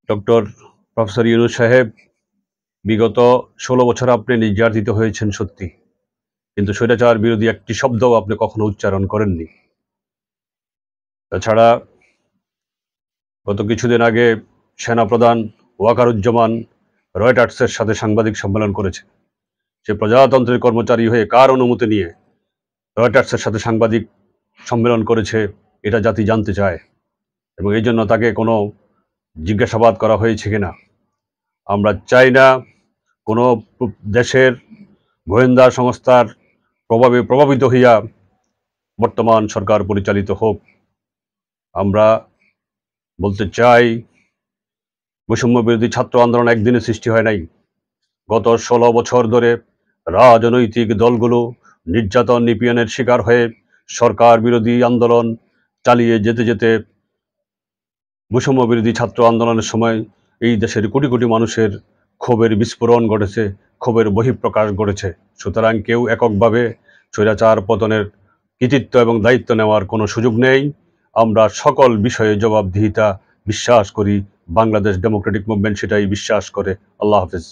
Doctor professor Yunus সাহেব, বিগত ১৬ বছর আপনি নির্যাতিত হয়েছেন সত্যি, কিন্তু স্বৈরাচার বিরোধী একটি শব্দও আপনি কখনো উচ্চারণ করেননি। তাছাড়া গত কিছুদিন আগে সেনাপ্রধান ওয়াকারুজ্জামান রয়টার্সের সাথে সাংবাদিক সম্মেলন করেছে। সে প্রজাতন্ত্রের কর্মচারী হয়ে কার অনুমতি নিয়ে রয়টার্সের সাথে সাংবাদিক সম্মেলন করেছে, এটা জাতি জানতে চায়, এবং এই জন্য তাকে কোনো জিজ্ঞাসাবাদ করা হয়েছে কিনা। আমরা চাই না কোনো দেশের গোয়েন্দা সংস্থার প্রভাবে প্রভাবিত হইয়া বর্তমান সরকার পরিচালিত হোক। আমরা বলতে চাই, বৈষম্য বিরোধী ছাত্র আন্দোলন একদিনে সৃষ্টি হয় নাই। গত ১৬ বছর ধরে রাজনৈতিক দলগুলো নির্যাতন নিপীড়নের শিকার হয়ে সরকার বিরোধী আন্দোলন চালিয়ে যেতে যেতে বৈষম্য বিরোধী ছাত্র আন্দোলনের সময় এই দেশের কোটি কোটি মানুষের ক্ষোভের বিস্ফোরণ ঘটেছে, ক্ষোভের বহিঃপ্রকাশ ঘটেছে। সুতরাং কেউ এককভাবে স্বৈরাচার পতনের কৃতিত্ব এবং দায়িত্ব নেওয়ার কোনো সুযোগ নেই। আমরা সকল বিষয়ে জবাবদিহিতা বিশ্বাস করি। বাংলাদেশ ডেমোক্রেটিক মুভমেন্ট সেটাই বিশ্বাস করে। আল্লাহ হাফেজ।